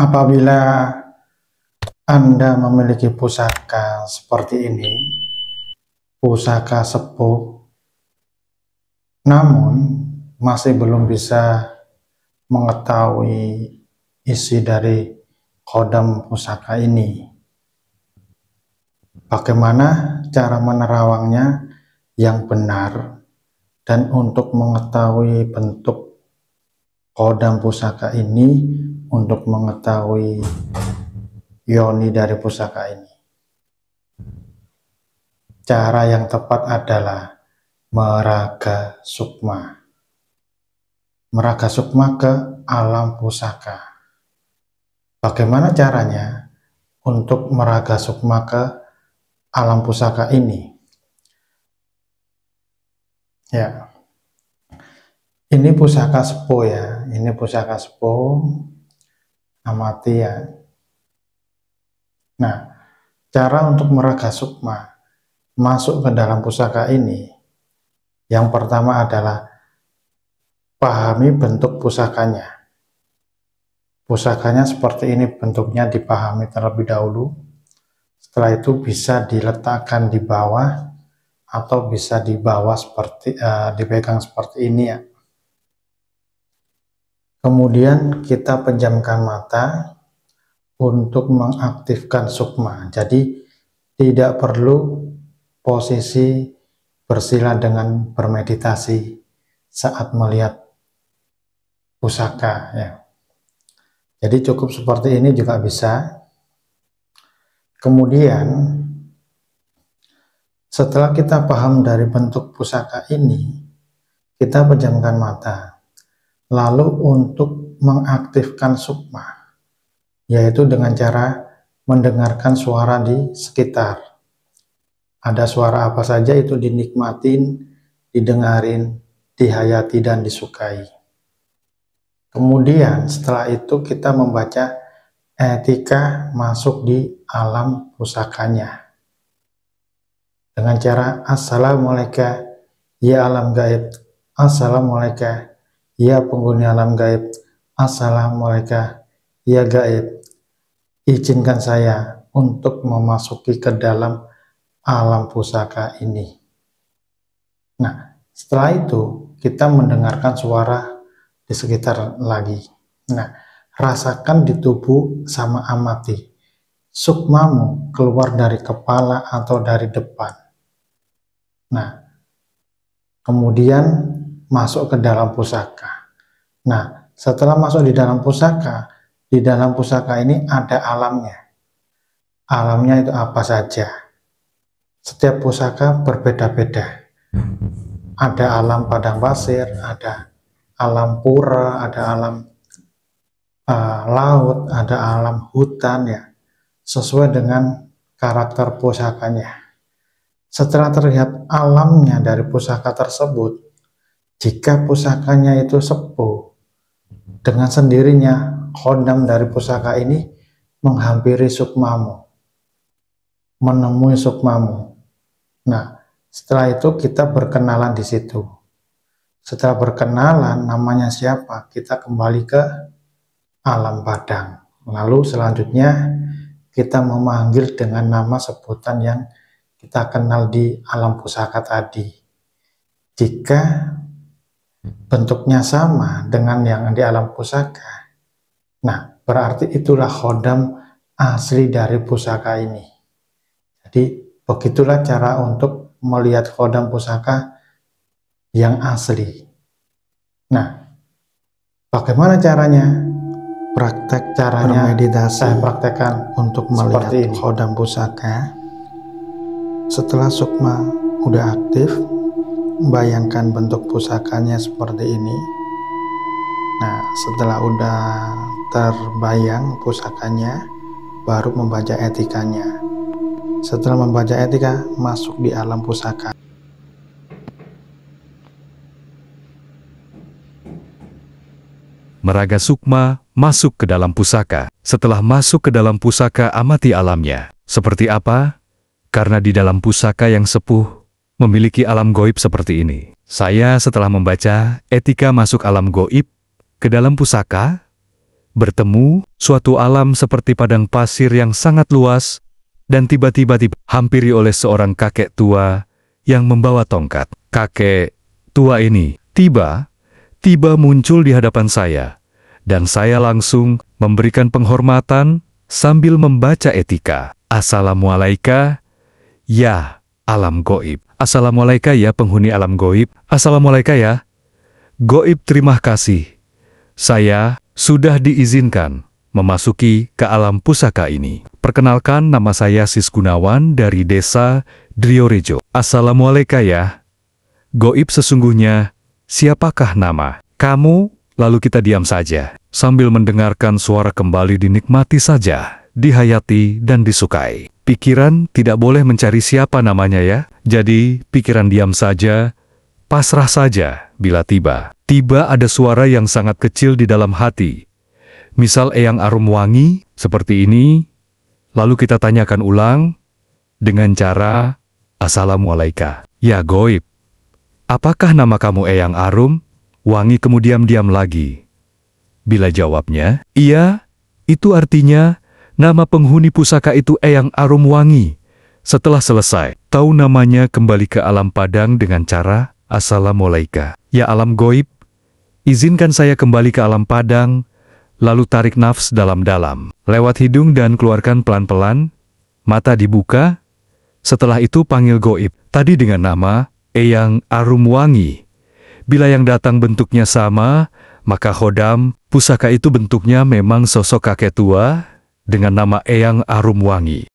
Apabila Anda memiliki pusaka seperti ini, pusaka sepuh, namun masih belum bisa mengetahui isi dari kodam pusaka ini, bagaimana cara menerawangnya yang benar, dan untuk mengetahui bentuk kodam pusaka ini, untuk mengetahui yoni dari pusaka ini, cara yang tepat adalah meraga sukma. Meraga sukma ke alam pusaka. Bagaimana caranya untuk meraga sukma ke alam pusaka ini? Ya, ini pusaka sepuh ya, ini pusaka sepuh, amati ya. Nah, cara untuk meraga sukma masuk ke dalam pusaka ini, yang pertama adalah pahami bentuk pusakanya. Pusakanya seperti ini bentuknya, dipahami terlebih dahulu. Setelah itu bisa diletakkan di bawah atau bisa di bawah seperti dipegang seperti ini ya. Kemudian kita pejamkan mata untuk mengaktifkan sukma. Jadi tidak perlu posisi bersila dengan bermeditasi saat melihat pusaka ya. Jadi cukup seperti ini juga bisa. Kemudian setelah kita paham dari bentuk pusaka ini, kita pejamkan mata. Lalu untuk mengaktifkan sukma, yaitu dengan cara mendengarkan suara di sekitar. Ada suara apa saja itu dinikmatin, didengarin, dihayati dan disukai. Kemudian setelah itu kita membaca etika masuk di alam pusakanya dengan cara assalamualaikum ya alam gaib, assalamualaikum ya penghuni alam gaib, assalamualaikum ya gaib, izinkan saya untuk memasuki ke dalam alam pusaka ini. Nah, setelah itu kita mendengarkan suara di sekitar lagi. Nah, rasakan di tubuh sama amati sukmamu keluar dari kepala atau dari depan. Nah, kemudian masuk ke dalam pusaka. Nah, setelah masuk di dalam pusaka ini ada alamnya. Alamnya itu apa saja. Setiap pusaka berbeda-beda. Ada alam padang pasir, ada alam pura, ada alam laut, ada alam hutan ya, sesuai dengan karakter pusakanya. Setelah terlihat alamnya dari pusaka tersebut, jika pusakanya itu sepuh, dengan sendirinya kodam dari pusaka ini menghampiri sukmamu, menemui sukmamu. Nah, setelah itu kita berkenalan di situ. Setelah berkenalan, namanya siapa? Kita kembali ke alam padang. Lalu selanjutnya kita memanggil dengan nama sebutan yang kita kenal di alam pusaka tadi. Jika bentuknya sama dengan yang di alam pusaka, nah berarti itulah kodam asli dari pusaka ini. Jadi begitulah cara untuk melihat kodam pusaka yang asli. Nah, bagaimana caranya? Praktek caranya meditasi saya praktekkan untuk melihat kodam pusaka. Setelah sukma udah aktif, bayangkan bentuk pusakanya seperti ini. Nah, setelah udah terbayang pusakanya, baru membaca etikanya. Setelah membaca etika, masuk di alam pusaka. Meraga sukma masuk ke dalam pusaka. Setelah masuk ke dalam pusaka, amati alamnya. Seperti apa? Karena di dalam pusaka yang sepuh memiliki alam goib seperti ini. Saya setelah membaca etika masuk alam goib ke dalam pusaka, bertemu suatu alam seperti padang pasir yang sangat luas, dan tiba-tiba hampiri oleh seorang kakek tua yang membawa tongkat. Kakek tua ini tiba-tiba muncul di hadapan saya, dan saya langsung memberikan penghormatan sambil membaca etika. Assalamualaikum, ya alam goib. Assalamualaikum ya penghuni alam goib. Assalamualaikum ya. Goib, terima kasih. Saya sudah diizinkan memasuki ke alam pusaka ini. Perkenalkan, nama saya Sis Gunawan dari desa Driorejo. Assalamualaikum ya. Goib, sesungguhnya siapakah nama kamu? Lalu kita diam saja, sambil mendengarkan suara kembali dinikmati saja, dihayati dan disukai. Pikiran tidak boleh mencari siapa namanya ya. Jadi, pikiran diam saja, pasrah saja bila tiba ada suara yang sangat kecil di dalam hati. Misal Eyang Arum Wangi, seperti ini. Lalu kita tanyakan ulang, dengan cara, Assalamualaikum. Ya goib, apakah nama kamu Eyang Arum Wangi? Kemudian diam lagi. Bila jawabnya, iya, itu artinya, nama penghuni pusaka itu Eyang Arum Wangi. Setelah selesai, tahu namanya kembali ke alam padang dengan cara, Assalamualaikum. Ya alam goib, izinkan saya kembali ke alam padang, lalu tarik nafas dalam-dalam. Lewat hidung dan keluarkan pelan-pelan, mata dibuka. Setelah itu panggil goib, tadi dengan nama Eyang Arum Wangi. Bila yang datang bentuknya sama, maka khodam pusaka itu bentuknya memang sosok kakek tua dengan nama Eyang Arum Wangi.